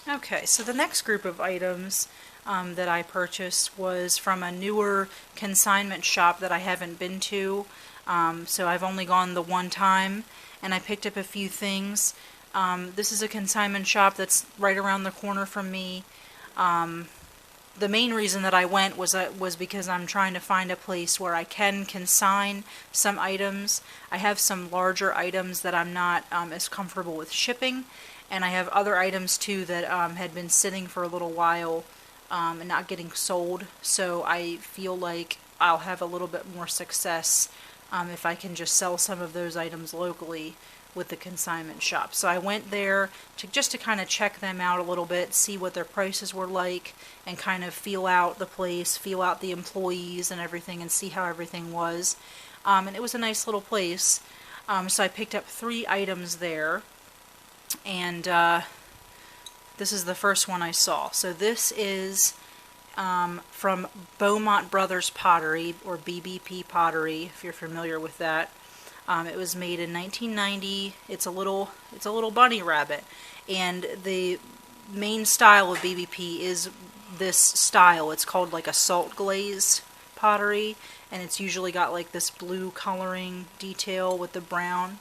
Okay, so the next group of items that I purchased was from a newer consignment shop that I haven't been to. So I've only gone the one time, and I picked up a few things. This is a consignment shop that's right around the corner from me. The main reason that I went was because I'm trying to find a place where I can consign some items. I have some larger items that I'm not as comfortable with shipping, and I have other items too that had been sitting for a little while and not getting sold. So I feel like I'll have a little bit more success if I can just sell some of those items locally with the consignment shop. So I went there just to kind of check them out a little bit, see what their prices were like, and kind of feel out the place, feel out the employees and everything, and see how everything was. And it was a nice little place. So I picked up 3 items there, and this is the first one I saw. So this is from Beaumont Brothers Pottery, or BBP Pottery, if you're familiar with that. It was made in 1990. It's a little bunny rabbit, and the main style of BBP is this style. It's called like a salt glaze pottery, and it's usually got like this blue coloring detail with the brown.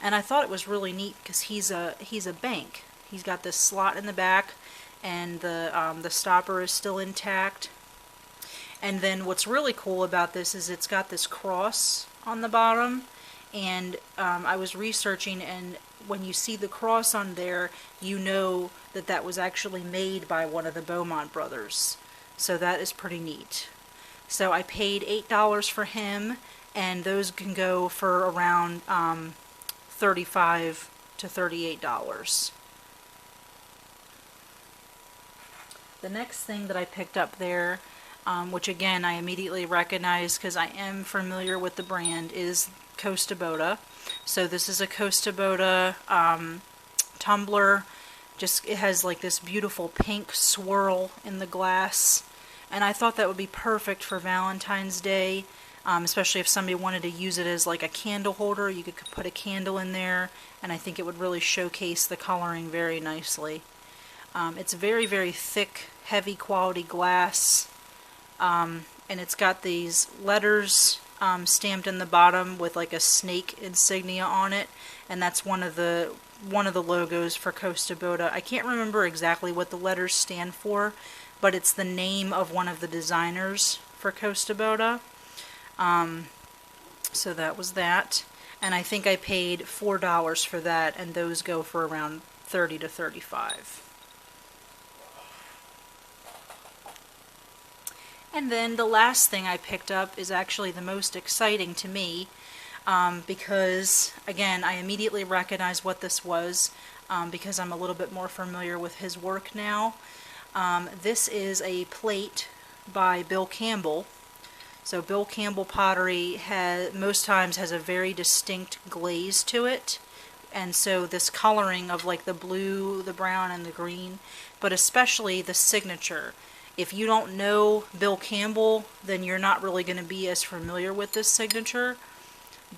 And I thought it was really neat because he's a bank. He's got this slot in the back, and the stopper is still intact. And then what's really cool about this is it's got this cross on the bottom. And I was researching, and when you see the cross on there, you know that that was actually made by one of the Beaumont brothers. So that is pretty neat. So I paid $8 for him, and those can go for around $35 to $38. The next thing that I picked up there, which again I immediately recognized because I am familiar with the brand, is Costa Boda. So this is a Costa Boda tumbler. Just, it has like this beautiful pink swirl in the glass, and I thought that would be perfect for Valentine's Day, especially if somebody wanted to use it as like a candle holder. You could put a candle in there, and I think it would really showcase the coloring very nicely. It's very, very thick, heavy quality glass, and it's got these letters stamped in the bottom with like a snake insignia on it, and that's one of the logos for Costa Boda. I can't remember exactly what the letters stand for, but it's the name of one of the designers for Costa Boda. So that was that, and I think I paid $4 for that, and those go for around $30 to $35. And then the last thing I picked up is actually the most exciting to me, because, again, I immediately recognized what this was, because I'm a little bit more familiar with his work now. This is a plate by Bill Campbell. So Bill Campbell Pottery most times has a very distinct glaze to it, and so this coloring of like the blue, the brown, and the green, but especially the signature. If you don't know Bill Campbell, then you're not really going to be as familiar with this signature.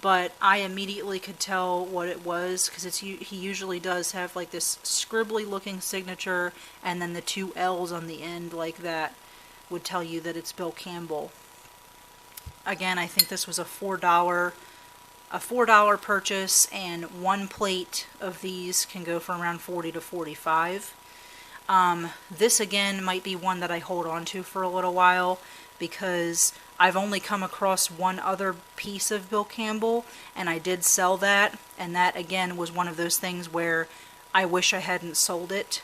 But I immediately could tell what it was, because he usually does have like this scribbly looking signature, and then the 2 L's on the end like that would tell you that it's Bill Campbell. Again, I think this was a $4 purchase, and one plate of these can go for around $40 to $45. This again might be one that I hold on to for a little while, because I've only come across one other piece of Bill Campbell, and I did sell that, and that again was one of those things where I wish I hadn't sold it.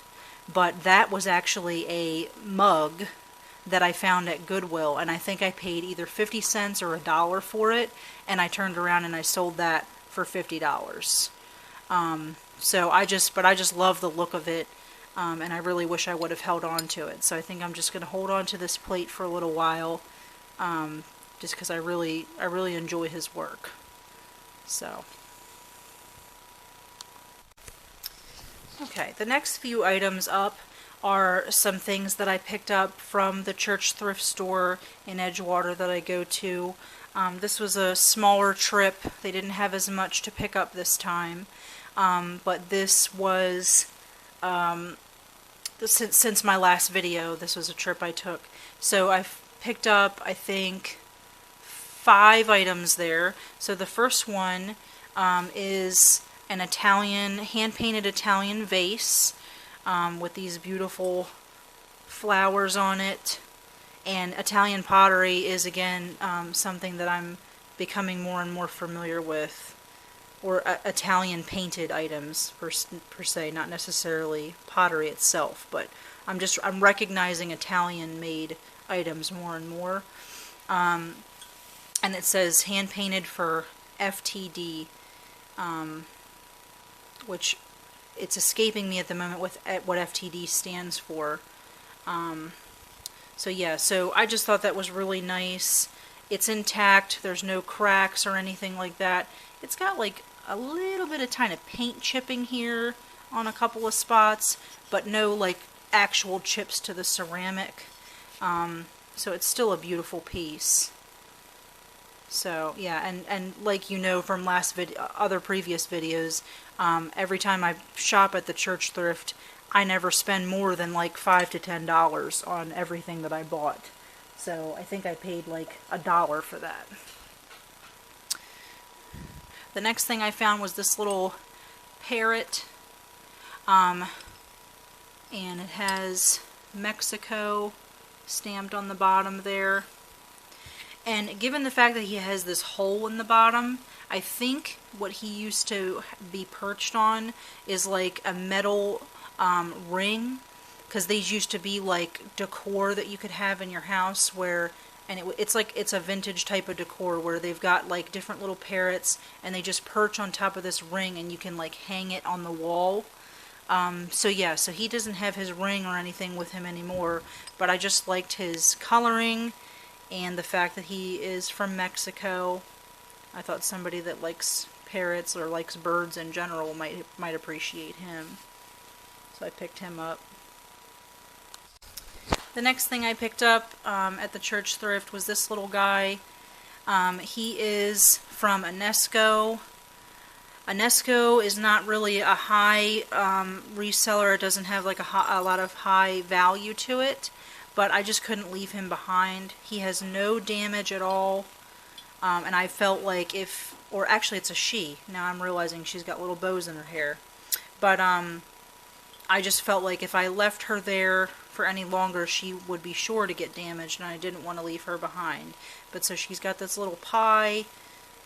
But that was actually a mug that I found at Goodwill, and I think I paid either 50 cents or $1 for it, and I turned around and I sold that for $50. So I just love the look of it. And I really wish I would have held on to it. So I think I'm just going to hold on to this plate for a little while, just because I really enjoy his work. So, okay, the next few items up are some things that I picked up from the church thrift store in Edgewater that I go to. This was a smaller trip. They didn't have as much to pick up this time, but this was since my last video. This was a trip I took. So I've picked up, I think, 5 items there. So the first one is an Italian, hand-painted Italian vase with these beautiful flowers on it. And Italian pottery is, again, something that I'm becoming more and more familiar with. Or Italian painted items per se, not necessarily pottery itself, but I'm recognizing Italian made items more and more. And it says hand painted for FTD, which it's escaping me at the moment with what FTD stands for. So yeah, so I just thought that was really nice. It's intact, there's no cracks or anything like that. It's got like a little bit of tiny paint chipping here on a couple of spots, but no like actual chips to the ceramic. So it's still a beautiful piece. So yeah, and like you know from other previous videos, every time I shop at the church thrift, I never spend more than like $5 to $10 on everything that I bought. So I think I paid like $1 for that. The next thing I found was this little parrot, and it has Mexico stamped on the bottom there. And given the fact that he has this hole in the bottom, I think what he used to be perched on is like a metal ring, because these used to be like decor that you could have in your house where, and it's a vintage type of decor where they've got like different little parrots and they just perch on top of this ring and you can like hang it on the wall. So yeah, so he doesn't have his ring or anything with him anymore, but I just liked his coloring and the fact that he is from Mexico. I thought somebody that likes parrots or likes birds in general might appreciate him. So I picked him up. The next thing I picked up at the church thrift was this little guy. He is from Enesco. Enesco is not really a high reseller. It doesn't have like a lot of high value to it, but I just couldn't leave him behind. He has no damage at all, and I felt like or actually it's a she. Now I'm realizing she's got little bows in her hair, but I just felt like if I left her there for any longer, she would be sure to get damaged, and I didn't want to leave her behind. But so she's got this little pie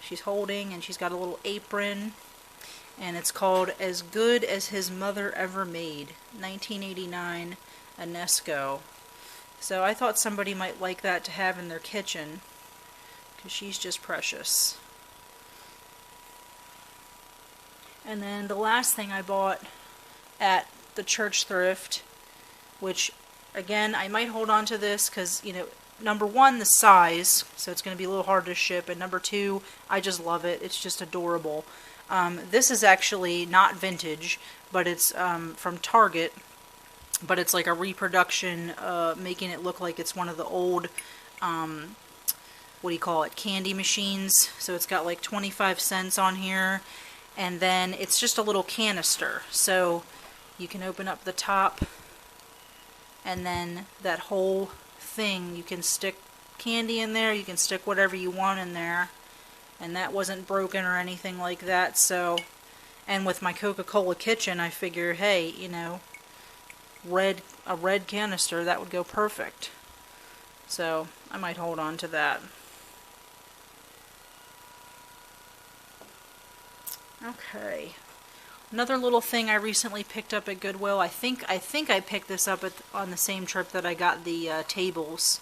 she's holding, and she's got a little apron, and it's called As Good as His Mother Ever Made, 1989 Enesco. So I thought somebody might like that to have in their kitchen, because she's just precious. And then the last thing I bought at the church thrift, which again I might hold on to this because, you know, number one, the size, so it's going to be a little hard to ship, and number two, I just love it. It's just adorable. This is actually not vintage, but it's from Target, but it's like a reproduction, making it look like it's one of the old, what do you call it, candy machines. So it's got like 25 cents on here, and then it's just a little canister. So you can open up the top, and then that whole thing, you can stick candy in there, you can stick whatever you want in there, and that wasn't broken or anything like that. So, and with my Coca-Cola kitchen, I figure, hey, you know, a red canister, that would go perfect. So I might hold on to that. Okay, another little thing I recently picked up at Goodwill. I think I picked this up on the same trip that I got the tables.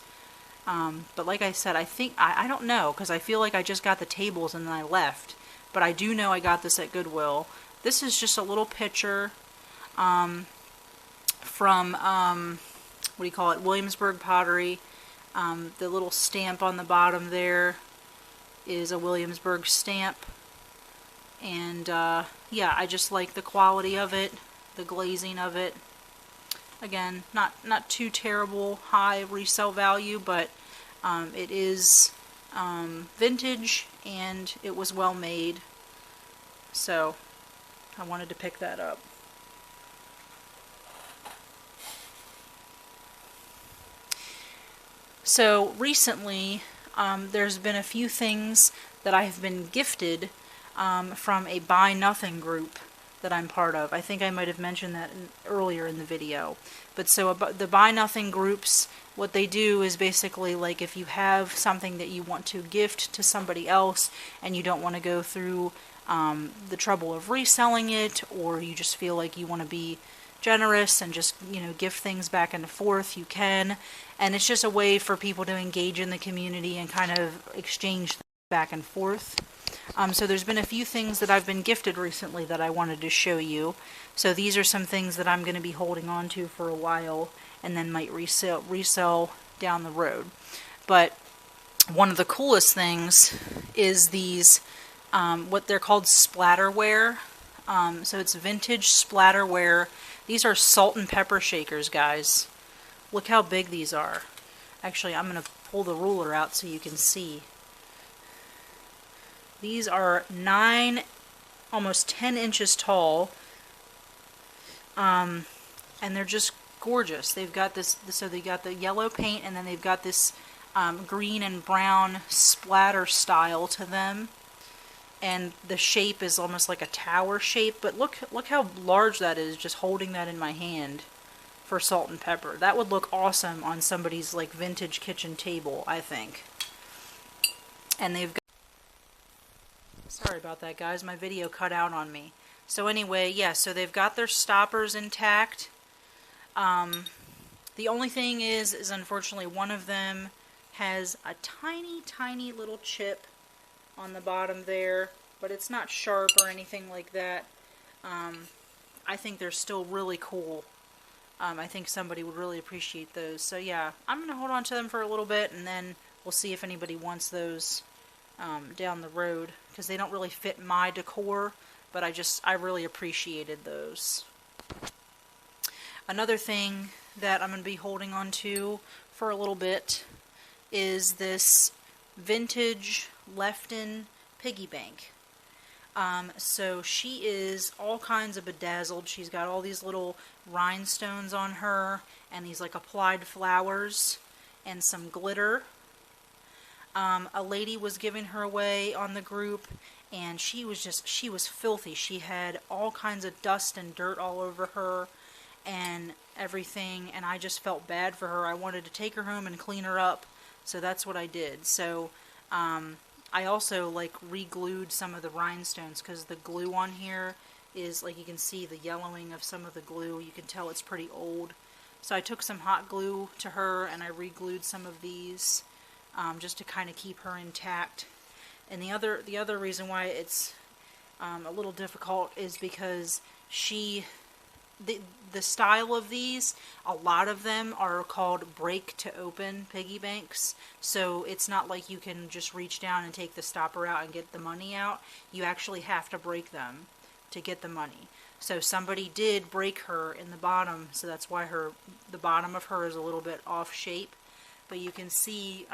But like I said, I don't know, because I feel like I just got the tables and then I left. But I do know I got this at Goodwill. This is just a little picture from, what do you call it, Williamsburg Pottery. The little stamp on the bottom there is a Williamsburg stamp. And yeah, I just like the quality of it, the glazing of it. Again, not too terrible high resale value, but it is vintage and it was well made. So I wanted to pick that up. So recently, there's been a few things that I have been gifted from a Buy Nothing group that I'm part of. I think I might have mentioned that earlier in the video. But so the Buy Nothing groups, what they do is basically like if you have something that you want to gift to somebody else and you don't want to go through the trouble of reselling it, or you just feel like you want to be generous and just, you know, gift things back and forth, you can. And it's just a way for people to engage in the community and kind of exchange things back and forth. So there's been a few things that I've been gifted recently that I wanted to show you. So these are some things that I'm going to be holding on to for a while and then might resell down the road. But one of the coolest things is these, what they're called splatterware. So it's vintage splatterware. These are salt and pepper shakers, guys. Look how big these are. Actually, I'm going to pull the ruler out so you can see. These are 9, almost 10 inches tall, and they're just gorgeous. They've got this, so they got the yellow paint, and then they've got this green and brown splatter style to them, and the shape is almost like a tower shape. But look how large that is, just holding that in my hand for salt and pepper. That would look awesome on somebody's like vintage kitchen table, I think. And they've got, sorry about that, guys, my video cut out on me. So anyway, yeah, so they've got their stoppers intact. The only thing is unfortunately one of them has a tiny little chip on the bottom there, but it's not sharp or anything like that. I think they're still really cool. I think somebody would really appreciate those. So yeah, I'm going to hold on to them for a little bit, and then we'll see if anybody wants those down the road, because they don't really fit my decor, but I really appreciated those. Another thing that I'm going to be holding on to for a little bit is this vintage Lefton piggy bank. So she is all kinds of bedazzled. She's got all these little rhinestones on her and these like applied flowers and some glitter. A lady was giving her away on the group, and she was filthy. She had all kinds of dust and dirt all over her and everything, and I just felt bad for her. I wanted to take her home and clean her up, so that's what I did. So I also like re-glued some of the rhinestones, because the glue on here is, like, you can see the yellowing of some of the glue. You can tell it's pretty old. So I took some hot glue to her and I re-glued some of these just to kind of keep her intact. And the other reason why it's a little difficult is because the style of these, a lot of them are called break to open piggy banks. So it's not like you can just reach down and take the stopper out and get the money out. You actually have to break them to get the money. So somebody did break her in the bottom, so that's why the bottom of her is a little bit off shape. But you can see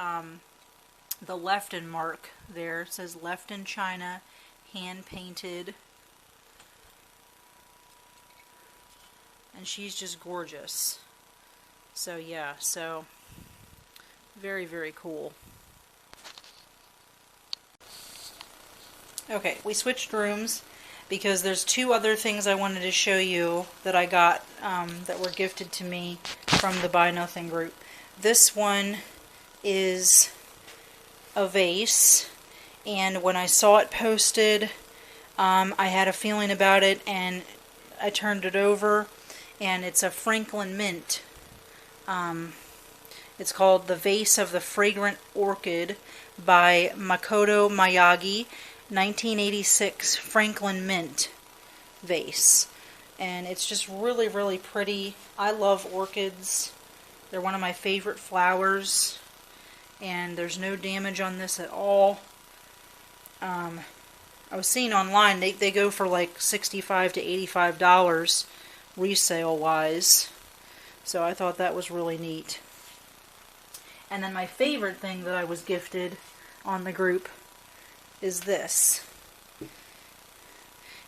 the Lefton mark there. It says Lefton China, hand painted. And she's just gorgeous. So yeah, so very, very cool. Okay, we switched rooms because there's two other things I wanted to show you that I got that were gifted to me from the Buy Nothing group. This one is a vase, and when I saw it posted, I had a feeling about it, and I turned it over, and it's a Franklin Mint. It's called The Vase of the Fragrant Orchid by Makoto Miyagi, 1986 Franklin Mint vase. And it's just really, really pretty. I love orchids. They're one of my favorite flowers. And there's no damage on this at all. I was seeing online, they go for like $65 to $85 resale wise. So I thought that was really neat. And then my favorite thing that I was gifted on the group is this.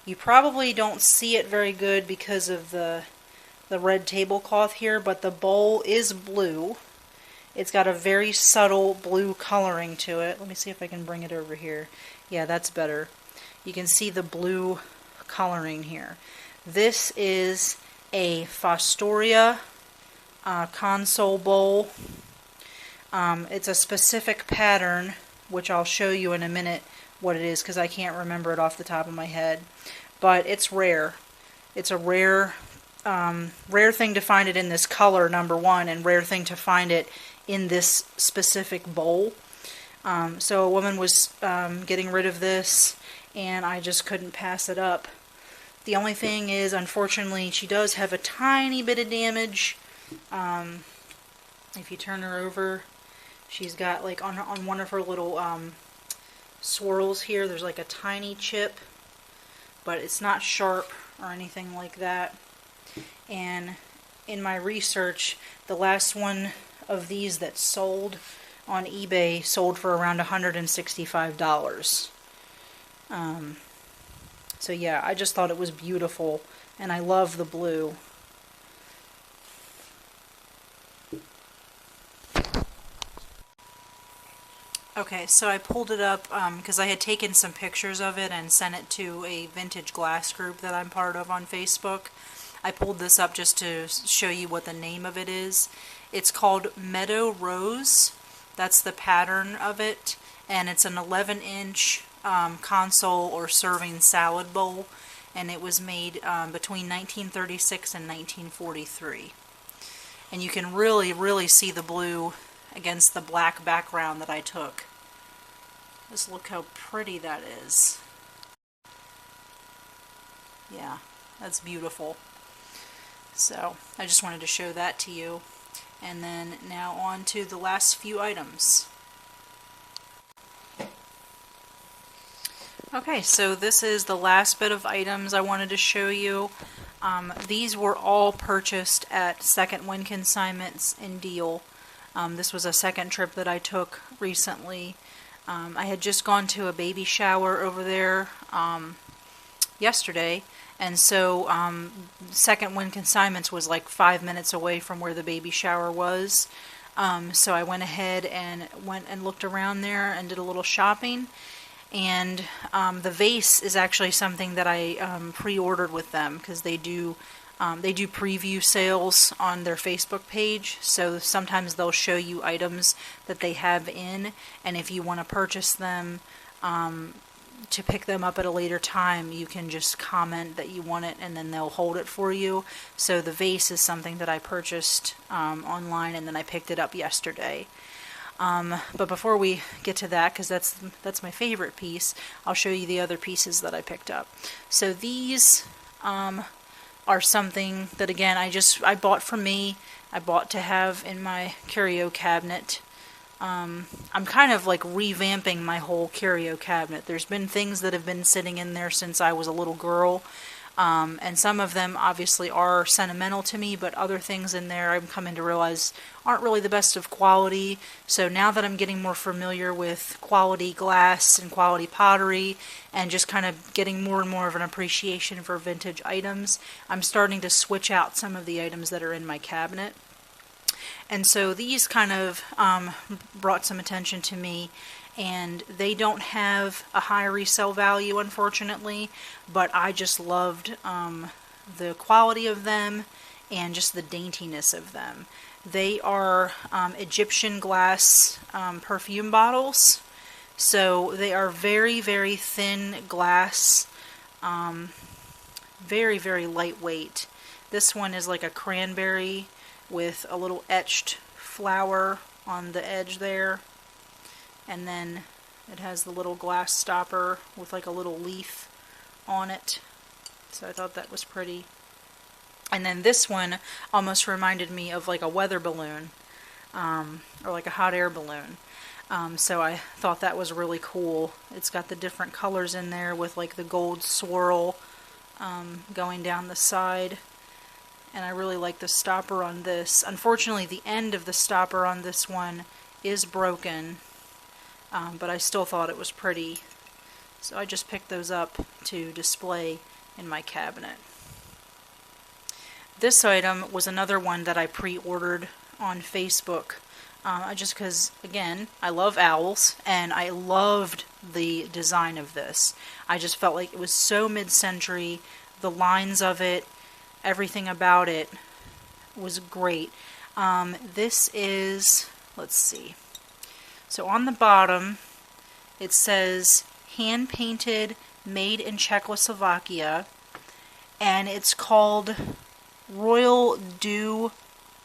You probably don't see it very good because of the red tablecloth here, but the bowl is blue. It's got a very subtle blue coloring to it. Let me see if I can bring it over here. Yeah, that's better. You can see the blue coloring here. This is a Fostoria console bowl. It's a specific pattern, which I'll show you in a minute what it is because I can't remember it off the top of my head. But it's rare. It's a rare thing to find it in this color, number one, and rare thing to find it in this specific bowl. So a woman was getting rid of this, and I just couldn't pass it up. The only thing is, unfortunately, she does have a tiny bit of damage. If you turn her over, she's got, like, on one of her little swirls here, there's like a tiny chip, but it's not sharp or anything like that. And in my research, the last one of these that sold on eBay sold for around $165. So yeah, I just thought it was beautiful, and I love the blue. Okay, so I pulled it up because I had taken some pictures of it and sent it to a vintage glass group that I'm part of on Facebook. I pulled this up just to show you what the name of it is. It's called Meadow Rose. That's the pattern of it, and it's an 11-inch console or serving salad bowl, and it was made between 1936 and 1943. And you can really see the blue against the black background that I took. Just look how pretty that is. Yeah, that's beautiful. So I just wanted to show that to you. And then now on to the last few items. Okay, so this is the last bit of items I wanted to show you. These were all purchased at Second Wind Consignments in Deal. This was a second trip that I took recently. I had just gone to a baby shower over there yesterday, and so Second Wind Consignments was like 5 minutes away from where the baby shower was. So I went ahead and looked around there and did a little shopping. And the vase is actually something that I pre-ordered with them because they do preview sales on their Facebook page, so sometimes they'll show you items that they have in, and if you want to purchase them to pick them up at a later time, you can just comment that you want it and then they'll hold it for you. So the vase is something that I purchased online, and then I picked it up yesterday. But before we get to that, because that's my favorite piece, I'll show you the other pieces that I picked up. So these are something that, again, I bought for me. I bought to have in my curio cabinet. I'm kind of like revamping my whole curio cabinet. There's been things that have been sitting in there since I was a little girl. And some of them obviously are sentimental to me, but other things in there I'm coming to realize aren't really the best of quality. So now that I'm getting more familiar with quality glass and quality pottery and just kind of getting more and more of an appreciation for vintage items, I'm starting to switch out some of the items that are in my cabinet. And so these kind of brought some attention to me. And they don't have a high resale value, unfortunately, but I just loved the quality of them and just the daintiness of them. They are Egyptian glass perfume bottles, so they are very, very thin glass, very, very lightweight. This one is like a cranberry with a little etched flower on the edge there. And then it has the little glass stopper with like a little leaf on it. So I thought that was pretty. And then this one almost reminded me of like a weather balloon, or like a hot air balloon. So I thought that was really cool. It's got the different colors in there with like the gold swirl going down the side. And I really like the stopper on this. Unfortunately, the end of the stopper on this one is broken. But I still thought it was pretty, so I just picked those up to display in my cabinet. This item was another one that I pre-ordered on Facebook. just because, again, I love owls, and I loved the design of this. I just felt like it was so mid-century. The lines of it, everything about it was great. This is, let's see. So on the bottom, it says hand-painted, made in Czechoslovakia, and it's called Royal Dew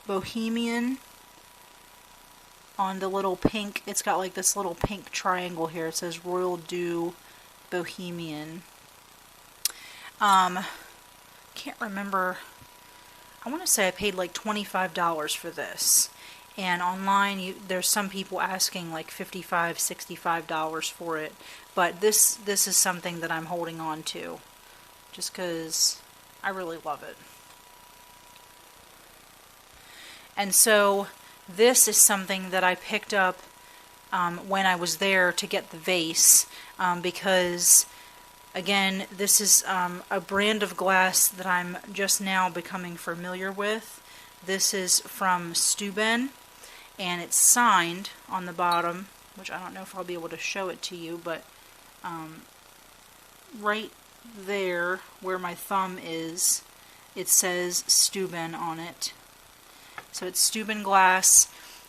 Bohemian. On the little pink, it's got like this little pink triangle here. It says Royal Dew Bohemian. Can't remember. I want to say I paid like $25 for this. And online, there's some people asking like $55, $65 for it. But this is something that I'm holding on to, just because I really love it. And so this is something that I picked up when I was there to get the vase, because, again, this is a brand of glass that I'm just now becoming familiar with. This is from Steuben, and it's signed on the bottom, which I don't know if I'll be able to show it to you, but right there where my thumb is, it says Steuben on it. So it's Steuben glass.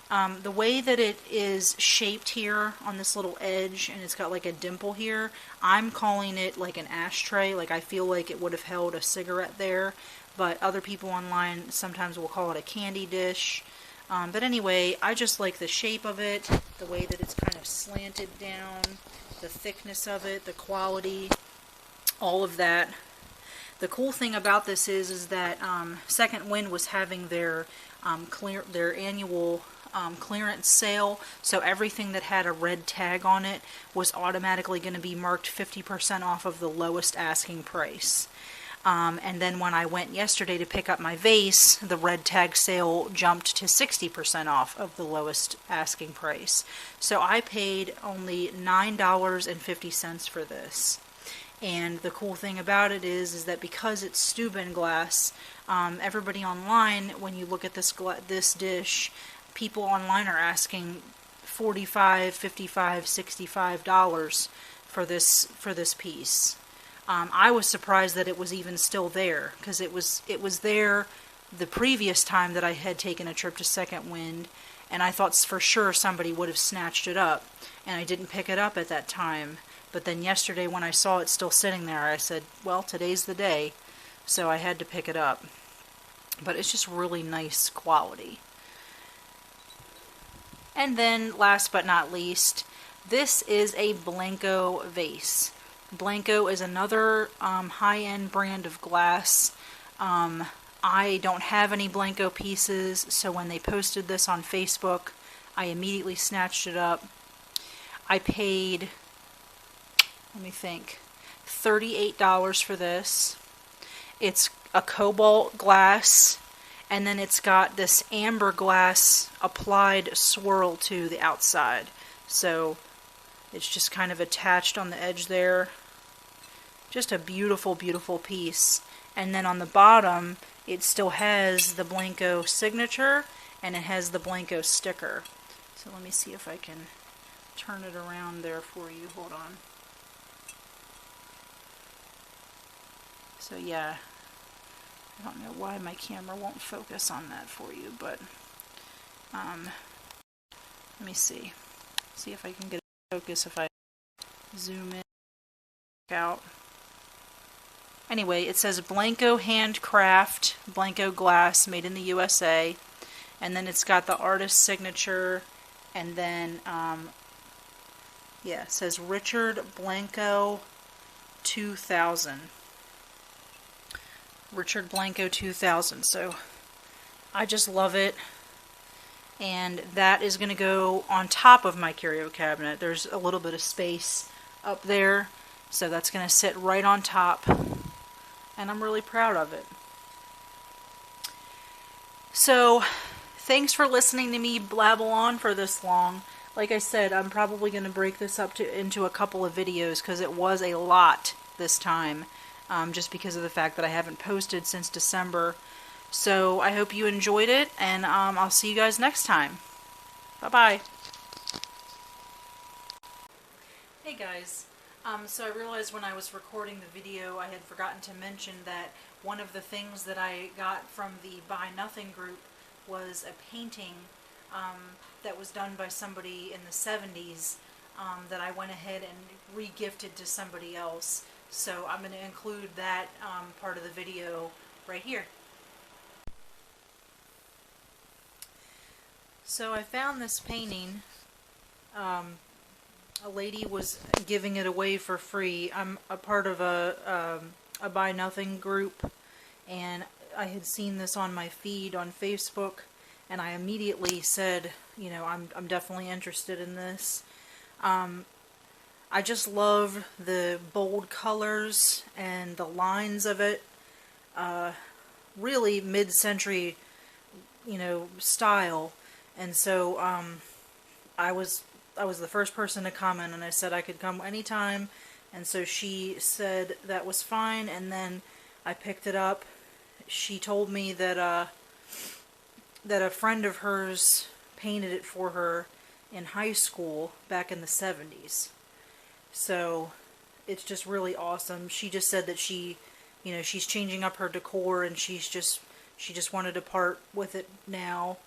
The way that it is shaped here on this little edge, and it's got like a dimple here, I'm calling it like an ashtray. Like I feel like it would have held a cigarette there, but other people online sometimes will call it a candy dish. But anyway, I just like the shape of it, the way that it's kind of slanted down, the thickness of it, the quality, all of that. The cool thing about this is that Second Wind was having their annual clearance sale, so everything that had a red tag on it was automatically going to be marked 50% off of the lowest asking price. And then when I went yesterday to pick up my vase, the red tag sale jumped to 60% off of the lowest asking price. So I paid only $9.50 for this. And the cool thing about it is that because it's Steuben glass, everybody online, when you look at this dish, people online are asking $45, $55, $65 for this piece. I was surprised that it was even still there, because it was there the previous time that I had taken a trip to Second Wind, and I thought for sure somebody would have snatched it up, and I didn't pick it up at that time. But then yesterday when I saw it still sitting there, I said, well, today's the day, so I had to pick it up. But it's just really nice quality. And then, last but not least, this is a Blanco vase. Blanco is another high-end brand of glass. I don't have any Blanco pieces, so when they posted this on Facebook, I immediately snatched it up. I paid, let me think, $38 for this. It's a cobalt glass, and then it's got this amber glass applied swirl to the outside. So it's just kind of attached on the edge there. Just a beautiful, beautiful piece. And then on the bottom, it still has the Blanco signature, and it has the Blanco sticker. So let me see if I can turn it around there for you. Hold on. So yeah, I don't know why my camera won't focus on that for you, but let me see. See if I can get it to focus if I zoom in, out. Anyway, it says Blanco Handcraft, Blanco Glass, made in the USA. And then it's got the artist's signature. And then, yeah, it says Richard Blanco 2000. Richard Blanco 2000. So, I just love it. And that is going to go on top of my curio cabinet. There's a little bit of space up there. So that's going to sit right on top. And I'm really proud of it. So, thanks for listening to me blabble on for this long. Like I said, I'm probably going to break this up into a couple of videos because it was a lot this time. Just because of the fact that I haven't posted since December. So, I hope you enjoyed it, and I'll see you guys next time. Bye-bye. Hey guys. So I realized when I was recording the video I had forgotten to mention that one of the things that I got from the Buy Nothing group was a painting that was done by somebody in the 70s that I went ahead and re-gifted to somebody else. So I'm going to include that part of the video right here. So I found this painting. A lady was giving it away for free. I'm a part of a Buy Nothing group, and I had seen this on my feed on Facebook, and I immediately said, you know, I'm definitely interested in this. I just love the bold colors and the lines of it. Really mid-century, you know, style. And so I was the first person to comment, and I said I could come anytime, and so she said that was fine, and then I picked it up. She told me that that a friend of hers painted it for her in high school back in the 70s. So it's just really awesome. She just said that she, you know, she's changing up her decor, and she just wanted to part with it now,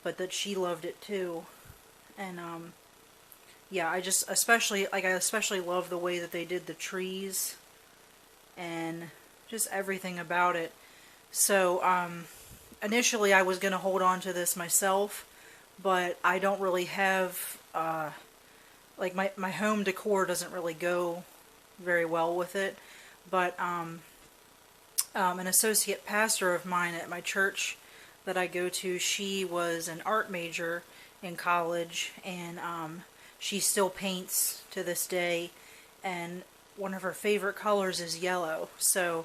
but that she loved it too. And yeah, I especially love the way that they did the trees and just everything about it. So initially I was going to hold on to this myself, but I don't really have like my home decor doesn't really go very well with it. But an associate pastor of mine at my church that I go to, she was an art major in college, and she still paints to this day, and one of her favorite colors is yellow. So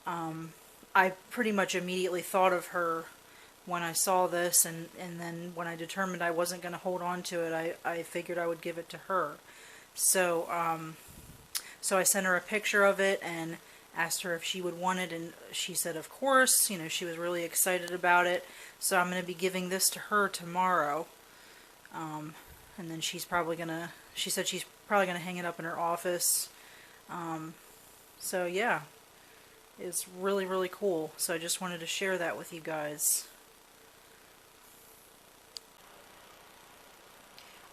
I pretty much immediately thought of her when I saw this, and then when I determined I wasn't going to hold on to it, I figured I would give it to her. So so I sent her a picture of it and asked her if she would want it, and she said of course. You know, she was really excited about it. So I'm going to be giving this to her tomorrow. And then she said she's probably gonna hang it up in her office. So yeah, it's really, really cool. So I just wanted to share that with you guys.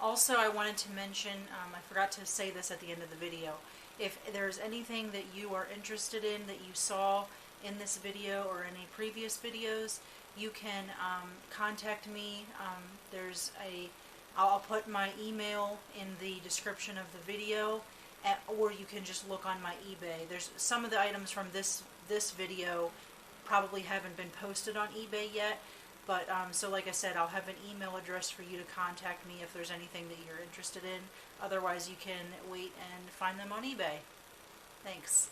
Also, I wanted to mention, I forgot to say this at the end of the video, if there's anything that you are interested in that you saw in this video or any previous videos, you can contact me. I'll put my email in the description of the video, or you can just look on my eBay. There's some of the items from this video probably haven't been posted on eBay yet, but so like I said, I'll have an email address for you to contact me if there's anything that you're interested in. Otherwise, you can wait and find them on eBay. Thanks.